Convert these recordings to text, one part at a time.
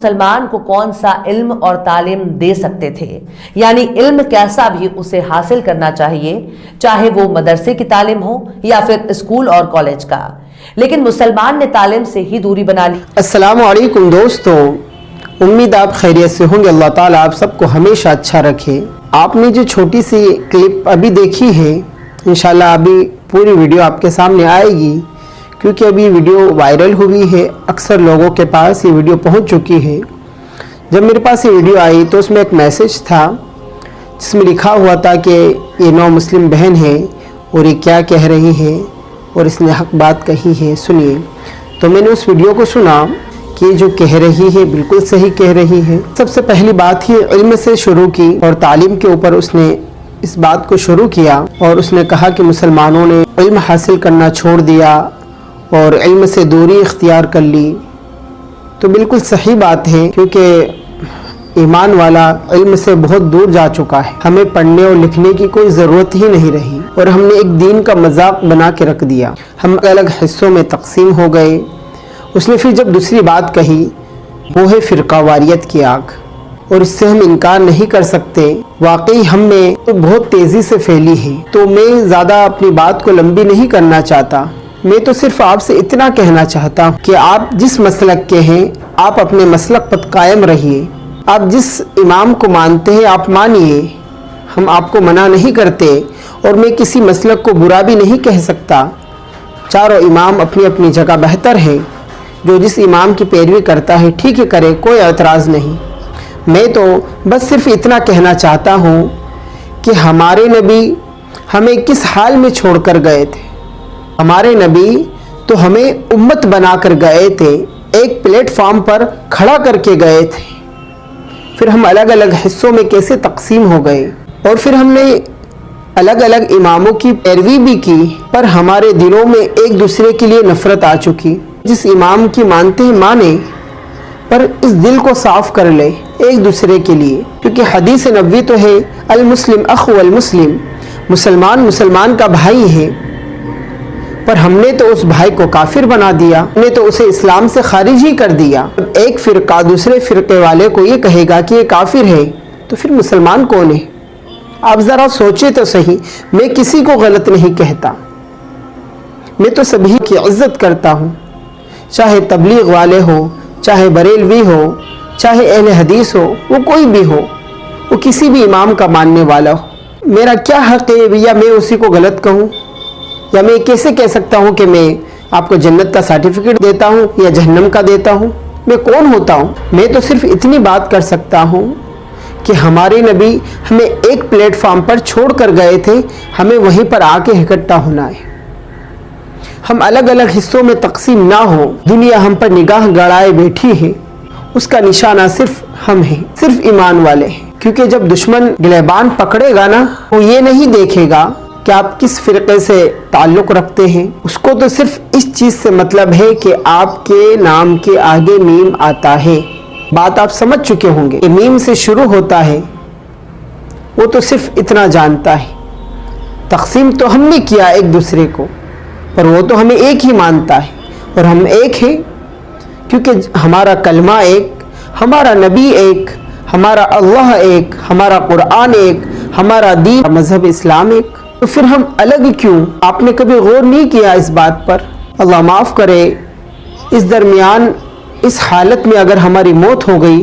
مسلمان کو کون سا علم اور تعلیم دے سکتے تھے، یعنی علم کیسا بھی اسے حاصل کرنا چاہیے، چاہے وہ مدرسے کی تعلیم ہو یا پھر اسکول اور کالج کا، لیکن مسلمان نے تعلیم سے ہی دوری بنا لی۔ السلام علیکم دوستو، امید آپ خیریت سے ہوں گے۔ اللہ تعالیٰ آپ سب کو ہمیشہ اچھا رکھے۔ آپ نے جو چھوٹی سی کلپ ابھی دیکھی ہے، انشاءاللہ ابھی پوری ویڈیو آپ کے سامنے آئے گی، کیونکہ ابھی ویڈیو وائرل ہوئی ہے، اکثر لوگوں کے پاس یہ ویڈیو پہنچ چکی ہے۔ جب میرے پاس یہ ویڈیو آئی تو اس میں ایک میسج تھا جس میں لکھا ہوا تھا کہ یہ نو مسلم بہن ہے اور یہ کیا کہہ رہی ہے اور اس نے حق بات کہی ہے، سنیے۔ تو میں نے اس ویڈیو کو سنا کہ جو کہہ رہی ہے بالکل صحیح کہہ رہی ہے۔ سب سے پہلی بات ہی علم سے شروع کی اور تعلیم کے اوپر اس نے اس بات کو شروع کیا، اور اس نے کہا کہ مسلمانوں نے علم حاصل کرنا چھوڑ دیا اور علم سے دوری اختیار کر لی۔ تو بالکل صحیح بات ہے، کیونکہ ایمان والا علم سے بہت دور جا چکا ہے۔ ہمیں پڑھنے اور لکھنے کی کوئی ضرورت ہی نہیں رہی، اور ہم نے ایک دین کا مذاق بنا کے رکھ دیا۔ ہم الگ حصوں میں تقسیم ہو گئے۔ اس نے پھر جب دوسری بات کہی وہ ہے فرقہ واریت کی آگ، اور اس سے ہم انکار نہیں کر سکتے، واقعی ہم میں تو بہت تیزی سے پھیلی ہے۔ تو میں زیادہ اپنی بات کو لمبی نہیں کرنا چاہتا، میں تو صرف آپ سے اتنا کہنا چاہتا ہوں کہ آپ جس مسلک کے ہیں آپ اپنے مسلک پر قائم رہیے۔ آپ جس امام کو مانتے ہیں آپ مانیے، ہم آپ کو منع نہیں کرتے، اور میں کسی مسلک کو برا بھی نہیں کہہ سکتا۔ چاروں امام اپنی اپنی جگہ بہتر ہے، جو جس امام کی پیروی کرتا ہے ٹھیک ہے کرے، کوئی اعتراض نہیں۔ میں تو بس صرف اتنا کہنا چاہتا ہوں کہ ہمارے نبی ہمیں کس حال میں چھوڑ کر گئے تھے۔ ہمارے نبی تو ہمیں امت بنا کر گئے تھے، ایک پلیٹ فارم پر کھڑا کر کے گئے تھے۔ پھر ہم الگ الگ حصوں میں کیسے تقسیم ہو گئے، اور پھر ہم نے الگ الگ اماموں کی پیروی بھی کی، پر ہمارے دلوں میں ایک دوسرے کے لیے نفرت آ چکی۔ جس امام کی مانتے ہیں مانے، پر اس دل کو صاف کر لے ایک دوسرے کے لیے، کیونکہ حدیث نبوی تو ہے المسلم اخو المسلم، مسلمان مسلمان کا بھائی ہے، پر ہم نے تو اس بھائی کو کافر بنا دیا، ہم نے تو اسے اسلام سے خارج ہی کر دیا۔ ایک فرقہ دوسرے فرقے والے کو یہ کہے گا کہ یہ کافر ہے، تو پھر مسلمان کون ہے؟ آپ ذرا سوچے تو صحیح۔ میں کسی کو غلط نہیں کہتا، میں تو سبھی کی عزت کرتا ہوں، چاہے تبلیغ والے ہو، چاہے بریلوی ہو، چاہے اہل حدیث ہو، وہ کوئی بھی ہو، وہ کسی بھی امام کا ماننے والا ہو۔ میرا کیا حق ہے یا میں اسی کو غلط کہوں، یا میں کیسے کہہ سکتا ہوں کہ میں آپ کو جنت کا سرٹیفکیٹ دیتا ہوں یا جہنم کا دیتا ہوں؟ میں کون ہوتا ہوں؟ میں تو صرف اتنی بات کر سکتا ہوں کہ ہمارے نبی ہمیں ایک پلیٹ فارم پر چھوڑ کر گئے تھے، ہمیں وہیں پر آ کے اکٹھا ہونا ہے۔ ہم الگ الگ حصوں میں تقسیم نہ ہو۔ دنیا ہم پر نگاہ گڑائے بیٹھی ہے، اس کا نشانہ صرف ہم ہیں، صرف ایمان والے ہیں، کیونکہ جب دشمن گلیبان پکڑے گا نا، وہ یہ نہیں دیکھے گا کہ آپ کس فرقے سے تعلق رکھتے ہیں، اس کو تو صرف اس چیز سے مطلب ہے کہ آپ کے نام کے آگے میم آتا ہے۔ بات آپ سمجھ چکے ہوں گے کہ میم سے شروع ہوتا ہے، وہ تو صرف اتنا جانتا ہے۔ تقسیم تو ہم نے کیا ایک دوسرے کو، پر وہ تو ہمیں ایک ہی مانتا ہے، اور ہم ایک ہیں کیونکہ ہمارا کلمہ ایک، ہمارا نبی ایک، ہمارا اللہ ایک، ہمارا قرآن ایک، ہمارا دین مذہب اسلام ایک۔ تو پھر ہم الگ کیوں؟ آپ نے کبھی غور نہیں کیا اس بات پر؟ اللہ معاف کرے، اس درمیان اس حالت میں اگر ہماری موت ہو گئی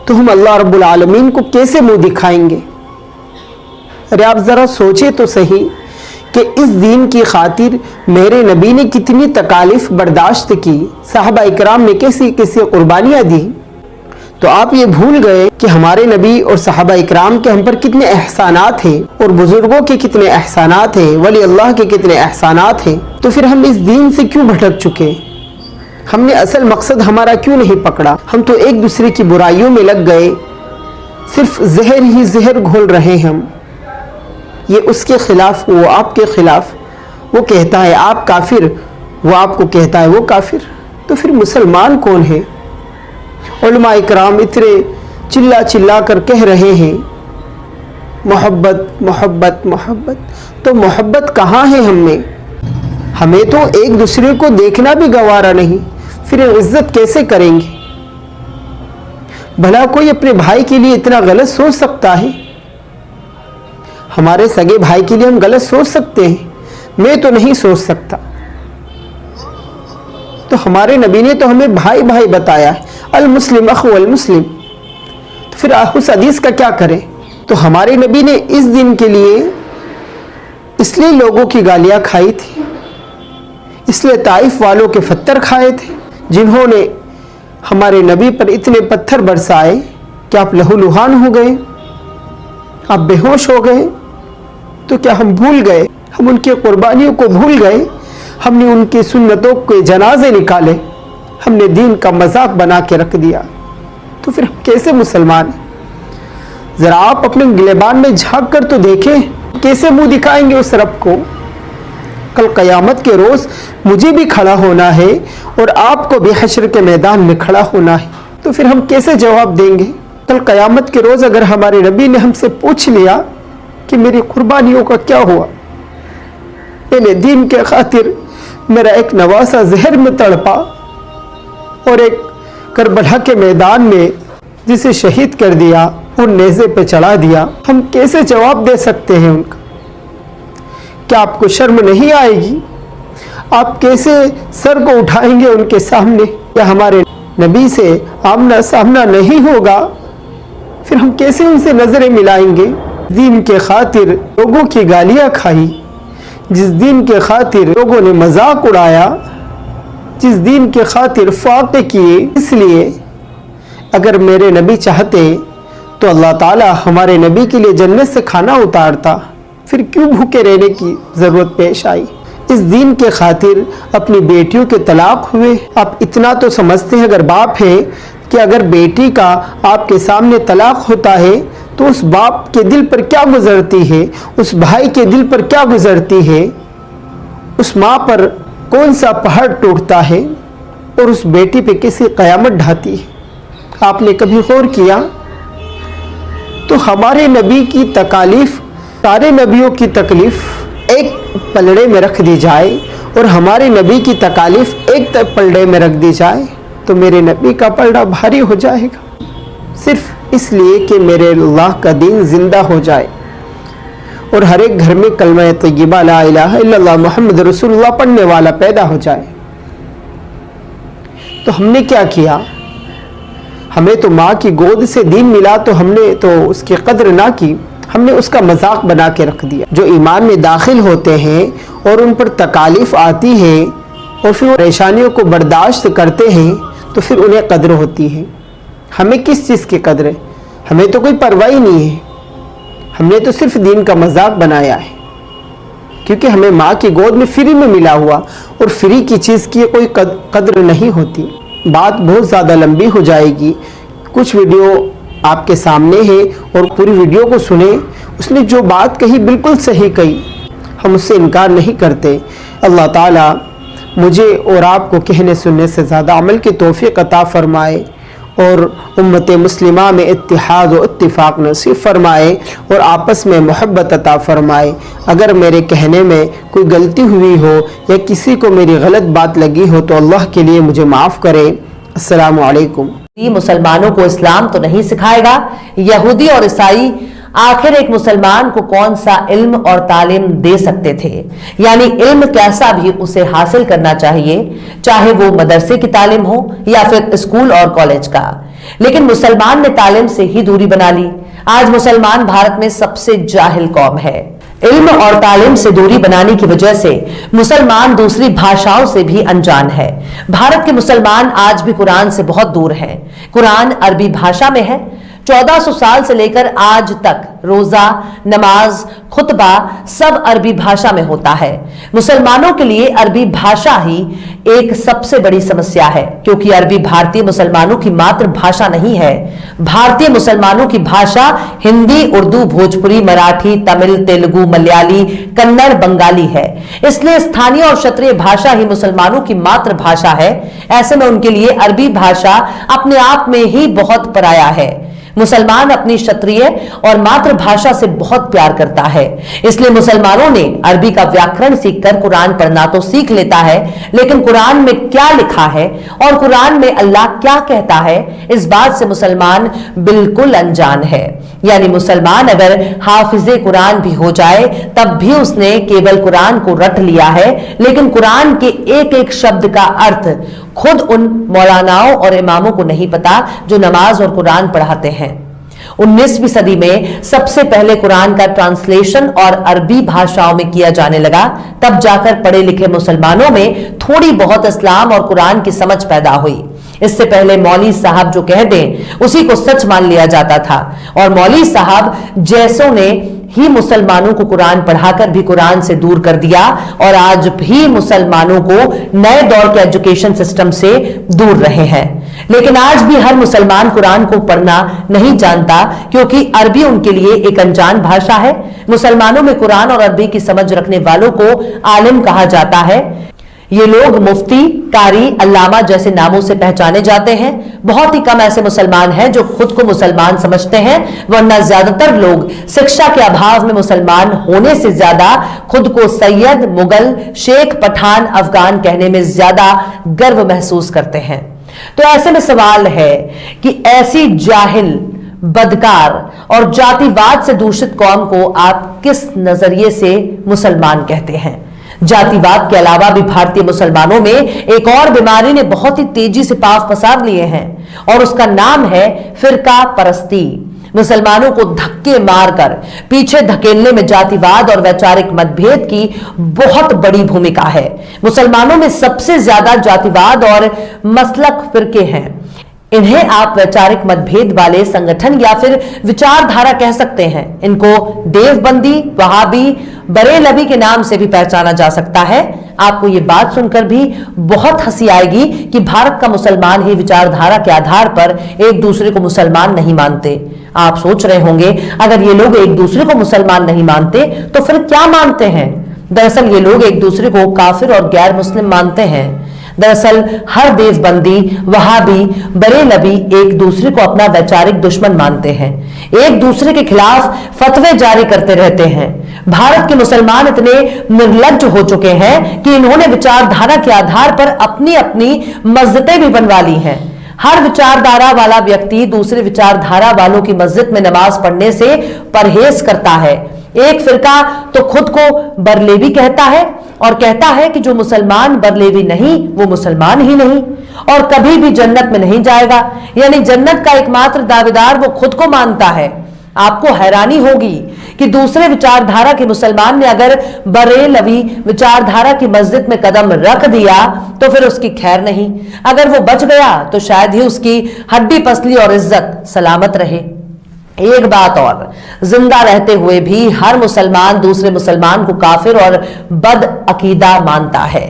تو ہم اللہ رب العالمین کو کیسے منہ دکھائیں گے؟ ارے آپ ذرا سوچے تو صحیح کہ اس دین کی خاطر میرے نبی نے کتنی تکالیف برداشت کی، صحابہ اکرام نے کیسی کیسی قربانیاں دی۔ تو آپ یہ بھول گئے کہ ہمارے نبی اور صحابہ اکرام کے ہم پر کتنے احسانات ہیں، اور بزرگوں کے کتنے احسانات ہیں، ولی اللہ کے کتنے احسانات ہیں۔ تو پھر ہم اس دین سے کیوں بھٹک چکے؟ ہم نے اصل مقصد ہمارا کیوں نہیں پکڑا؟ ہم تو ایک دوسرے کی برائیوں میں لگ گئے، صرف زہر ہی زہر گھول رہے ہیں ہم۔ یہ اس کے خلاف، وہ آپ کے خلاف، وہ کہتا ہے آپ کافر، وہ آپ کو کہتا ہے وہ کافر، تو پھر مسلمان کون ہے؟ علماء اکرام اتنے چلا چلا کر کہہ رہے ہیں محبت محبت محبت، تو محبت کہاں ہے ہم میں؟ ہمیں تو ایک دوسرے کو دیکھنا بھی گوارا نہیں، پھر عزت کیسے کریں گے؟ भला कोई अपने भाई के लिए इतना गलत सोच सकता है? हमारे सगे भाई के लिए हम गलत सोच सकते हैं? मैं तो नहीं सोच सकता। तो हमारे नबी ने तो हमें भाई भाई बताया है, अल मुस्लिम अखु अल मुस्लिम। तो फिर उस हदीस का क्या करें? तो हमारे नबी ने इस दिन के लिए इसलिए लोगों की गालियां खाई थी, इसलिए ताइफ वालों के पत्थर खाए थे, जिन्होंने हमारे नबी पर इतने पत्थर बरसाए कि आप लहूलुहान हो गए, आप बेहोश हो गए। तो क्या हम भूल गए? हम उनकी कुर्बानियों को भूल गए? हमने उनकी सुन्नतों के जनाजे निकाले, हमने दीन का मजाक बना के रख दिया। तो फिर हम कैसे मुसलमान हैं? जरा आप अपने गिलेबान में झांक कर तो देखें, कैसे मुंह दिखाएंगे उस रब को? कल क़यामत के रोज मुझे भी खड़ा होना है और आपको भी हश्र के मैदान में खड़ा होना है। तो फिर हम कैसे जवाब देंगे? कल क़यामत के रोज अगर हमारे नबी ने हमसे पूछ लिया कि मेरी कुर्बानियों का क्या हुआ, मैंने दीन के खातिर मेरा एक नवासा जहर में तड़पा और एक करबला के मैदान में जिसे शहीद कर दिया और नेज़े पे चढ़ा दिया, हम कैसे जवाब दे सकते हैं उनका? क्या आपको शर्म नहीं आएगी? आप कैसे सर को उठाएंगे उनके सामने? क्या हमारे नबी से आमना सामना नहीं होगा? फिर हम कैसे उनसे नजरें मिलाएंगे? दीन के खातिर लोगों की गालियां खाई, जिस दीन के खातिर लोगों ने मजाक उड़ाया, जिस दीन के खातिर फाक़े किए, इसलिए अगर मेरे नबी चाहते तो अल्लाह ताला हमारे नबी के लिए जन्नत से खाना उतारता। फिर क्यों भूखे रहने की ज़रूरत पेश आई? इस दीन के खातिर अपनी बेटियों के तलाक हुए। आप इतना तो समझते हैं अगर बाप है कि अगर बेटी का आपके सामने तलाक होता है तो उस बाप के दिल पर क्या गुजरती है, उस भाई के दिल पर क्या गुजरती है, उस माँ पर कौन सा पहाड़ टूटता है और उस बेटी पे कैसी क़यामत ढाती है? आपने कभी गौर किया? तो हमारे नबी की तकालीफ, सारे नबियों की तकलीफ एक पलड़े में रख दी जाए और हमारे नबी की तकालीफ एक पलड़े में रख दी जाए तो मेरे नबी का पलड़ा भारी हो जाएगा, सिर्फ इसलिए कि मेरे अल्लाह का दीन जिंदा हो जाए और हर एक घर में कलमा तय्यबा ला इलाहा इल्लल्लाह मुहम्मद रसूलुल्लाह पढ़ने वाला पैदा हो जाए। तो हमने क्या किया? हमें तो माँ की गोद से दीन मिला तो हमने तो उसकी कद्र ना की, हमने उसका मजाक बना के रख दिया। जो ईमान में दाखिल होते हैं और उन पर तकालीफ आती है और फिर परेशानियों को बर्दाश्त करते हैं तो फिर उन्हें कद्र होती है। हमें किस चीज़ की कद्र है? हमें तो कोई परवाह ही नहीं है, हमने तो सिर्फ दीन का मजाक बनाया है, क्योंकि हमें माँ की गोद में फ्री में मिला हुआ और फ्री की चीज़ की कोई कद्र नहीं होती। बात बहुत ज़्यादा लंबी हो जाएगी, कुछ वीडियो आपके सामने है और पूरी वीडियो को सुने। उसने जो बात कही बिल्कुल सही कही, हम उससे इनकार नहीं करते। अल्लाह ताला मुझे और आपको कहने सुनने से ज़्यादा अमल की तौफीक अता फरमाए और उम्मत मुस्लिमा में इत्तिहाद और इत्तिफाक नसीब फरमाए और आपस में मोहब्बत अता फरमाए। अगर मेरे कहने में कोई गलती हुई हो या किसी को मेरी गलत बात लगी हो तो अल्लाह के लिए मुझे माफ़ करे। अस्सलामु अलैकुम। मुसलमानों को इस्लाम तो नहीं सिखाएगा, यहूदी और ईसाई आखिर एक मुसलमान को कौन सा इल्म और तालीम दे सकते थे? यानी इल्म कैसा भी उसे हासिल करना चाहिए, चाहे वो मदरसे की तालीम हो या फिर स्कूल और कॉलेज का। लेकिन मुसलमान ने तालीम से ही दूरी बना ली। आज मुसलमान भारत में सबसे जाहिल कौम है। इल्म और तालीम से दूरी बनाने की वजह से मुसलमान दूसरी भाषाओं से भी अनजान है। भारत के मुसलमान आज भी कुरान से बहुत दूर हैं। कुरान अरबी भाषा में है। 1400 साल से लेकर आज तक रोजा, नमाज, खुतबा सब अरबी भाषा में होता है। मुसलमानों के लिए अरबी भाषा ही एक सबसे बड़ी समस्या है, क्योंकि अरबी भारतीय मुसलमानों की मातृभाषा नहीं है। भारतीय मुसलमानों की भाषा हिंदी, उर्दू, भोजपुरी, मराठी, तमिल, तेलुगु, मलयाली, कन्नड़, बंगाली है। इसलिए स्थानीय और क्षेत्रीय भाषा ही मुसलमानों की मातृभाषा है। ऐसे में उनके लिए अरबी भाषा अपने आप में ही बहुत पराया है। मुसलमान अपनी क्षत्रिय और मातृ मातृभाषा से बहुत प्यार करता है। इसलिए मुसलमानों ने अरबी का व्याकरण सीखकर कुरान पढ़ना तो सीख लेता है, लेकिन कुरान में क्या लिखा है और कुरान में अल्लाह क्या कहता है, इस बात से मुसलमान बिल्कुल अनजान है। यानी मुसलमान अगर हाफिजे कुरान भी हो जाए तब भी उसने केवल कुरान को रट लिया है, लेकिन कुरान के एक एक शब्द का अर्थ खुद उन मौलानाओं और इमामों को नहीं पता जो नमाज और कुरान पढ़ाते हैं। 19वीं सदी में सबसे पहले कुरान का ट्रांसलेशन और अरबी भाषाओं में किया जाने लगा, तब जाकर पढ़े लिखे मुसलमानों में थोड़ी बहुत इस्लाम और कुरान की समझ पैदा हुई। इससे पहले मौलवी साहब जो कह दें उसी को सच मान लिया जाता था, और मौलवी साहब जैसों ने ही मुसलमानों को कुरान पढ़ाकर भी कुरान से दूर कर दिया, और आज भी मुसलमानों को नए दौर के एजुकेशन सिस्टम से दूर रहे हैं। लेकिन आज भी हर मुसलमान कुरान को पढ़ना नहीं जानता, क्योंकि अरबी उनके लिए एक अनजान भाषा है। मुसलमानों में कुरान और अरबी की समझ रखने वालों को आलिम कहा जाता है। ये लोग मुफ्ती, कारी, अल्लामा जैसे नामों से पहचाने जाते हैं। बहुत ही कम ऐसे मुसलमान हैं जो खुद को मुसलमान समझते हैं, वरना ज्यादातर लोग शिक्षा के अभाव में मुसलमान होने से ज्यादा खुद को सैयद, मुगल, शेख, पठान, अफगान कहने में ज्यादा गर्व महसूस करते हैं। तो ऐसे में सवाल है कि ऐसी जाहिल, बदकार और जातिवाद से दूषित कौम को आप किस नजरिए से मुसलमान कहते हैं? जातिवाद के अलावा भी भारतीय मुसलमानों में एक और बीमारी ने बहुत ही तेजी से पांव पसार लिए हैं, और उसका नाम है फिरका परस्ती। मुसलमानों को धक्के मारकर पीछे धकेलने में जातिवाद और वैचारिक मतभेद की बहुत बड़ी भूमिका है। मुसलमानों में सबसे ज्यादा जातिवाद और मसलक फिरके हैं। इन्हें आप वैचारिक मतभेद वाले संगठन या फिर विचारधारा कह सकते हैं। इनको देवबंदी, वहाबी, बरेलवी के नाम से भी पहचाना जा सकता है। आपको ये बात सुनकर भी बहुत हंसी आएगी कि भारत का मुसलमान ही विचारधारा के आधार पर एक दूसरे को मुसलमान नहीं मानते। आप सोच रहे होंगे, अगर ये लोग एक दूसरे को मुसलमान नहीं मानते तो फिर क्या मानते हैं? दरअसल ये लोग एक दूसरे को काफिर और गैर मुस्लिम मानते हैं। दरअसल हर देवबंदी, वहाबी, बरेलवी एक दूसरे को अपना वैचारिक दुश्मन मानते हैं, एक दूसरे के खिलाफ फतवे जारी करते रहते हैं। भारत के मुसलमान इतने निर्लज्ज हो चुके हैं कि इन्होंने विचारधारा के आधार पर अपनी अपनी मस्जिदें भी बनवा ली हैं। हर विचारधारा वाला व्यक्ति दूसरे विचारधारा वालों की मस्जिद में नमाज पढ़ने से परहेज करता है। एक फिरका तो खुद को बरेलवी कहता है और कहता है कि जो मुसलमान बरेलवी नहीं वो मुसलमान ही नहीं और कभी भी जन्नत में नहीं जाएगा। यानी जन्नत का एकमात्र दावेदार वो खुद को मानता है। आपको हैरानी होगी कि दूसरे विचारधारा के मुसलमान ने अगर बरेलवी विचारधारा की मस्जिद में कदम रख दिया तो फिर उसकी खैर नहीं। अगर वो बच गया तो शायद ही उसकी हड्डी पसली और इज्जत सलामत रहे। एक बात और, जिंदा रहते हुए भी हर मुसलमान दूसरे मुसलमान को काफिर और बद अकीदा मानता है,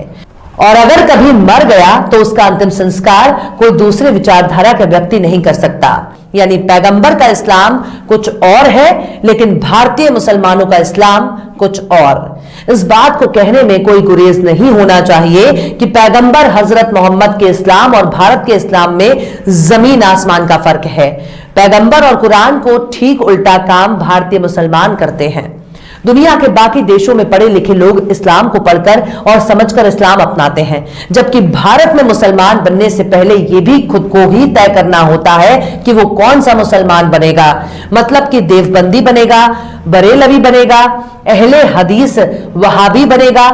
और अगर कभी मर गया तो उसका अंतिम संस्कार कोई दूसरे विचारधारा का व्यक्ति नहीं कर सकता। यानी पैगंबर का इस्लाम कुछ और है, लेकिन भारतीय मुसलमानों का इस्लाम कुछ और। इस बात को कहने में कोई गुरेज नहीं होना चाहिए कि पैगंबर हजरत मोहम्मद के इस्लाम और भारत के इस्लाम में जमीन आसमान का फर्क है। पैगंबर और कुरान को ठीक उल्टा काम भारतीय मुसलमान करते हैं। दुनिया के बाकी देशों में पढ़े लिखे लोग इस्लाम को पढ़कर और समझकर इस्लाम अपनाते हैं, जबकि भारत में मुसलमान बनने से पहले यह भी खुद को ही तय करना होता है कि वो कौन सा मुसलमान बनेगा। मतलब कि देवबंदी बनेगा, बरेलवी बनेगा, अहले हदीस वहाबी बनेगा।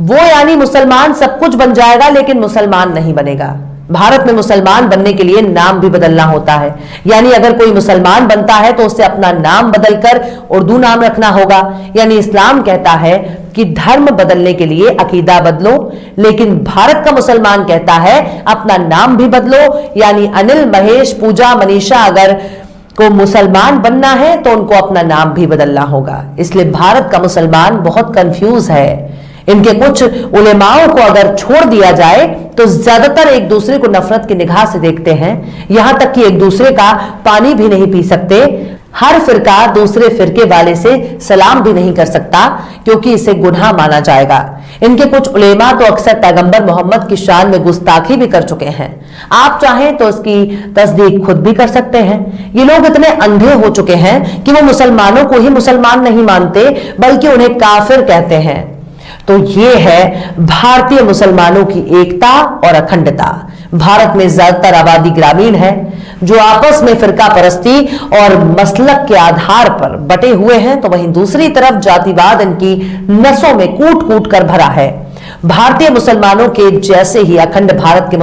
वो यानी मुसलमान सब कुछ बन जाएगा लेकिन मुसलमान नहीं बनेगा। भारत में मुसलमान बनने के लिए नाम भी बदलना होता है। यानी अगर कोई मुसलमान बनता है तो उसे अपना नाम बदलकर उर्दू नाम रखना होगा। यानी इस्लाम कहता है कि धर्म बदलने के लिए अकीदा बदलो, लेकिन भारत का मुसलमान कहता है अपना नाम भी बदलो। यानी अनिल, महेश, पूजा, मनीषा अगर को मुसलमान बनना है तो उनको अपना नाम भी बदलना होगा। इसलिए भारत का मुसलमान बहुत कंफ्यूज है। इनके कुछ उलेमाओं को अगर छोड़ दिया जाए तो ज्यादातर एक दूसरे को नफरत की निगाह से देखते हैं, यहां तक कि एक दूसरे का पानी भी नहीं पी सकते। हर फिरका दूसरे फिरके वाले से सलाम भी नहीं कर सकता क्योंकि इसे गुनाह माना जाएगा। इनके कुछ उलेमा तो अक्सर पैगंबर मोहम्मद की शान में गुस्ताखी भी कर चुके हैं। आप चाहें तो इसकी तस्दीक खुद भी कर सकते हैं। ये लोग इतने अंधे हो चुके हैं कि वो मुसलमानों को ही मुसलमान नहीं मानते बल्कि उन्हें काफिर कहते हैं। तो ये है भारतीय मुसलमानों की एकता और अखंडता। भारत में ज्यादातर आबादी ग्रामीण है जो आपस में फिरका परस्ती और मसलक के आधार पर बटे हुए हैं, तो वहीं दूसरी तरफ जातिवाद इनकी नसों में कूट कूट कर भरा है। भारतीय मुसलमानों के जैसे ही अखंड भारत के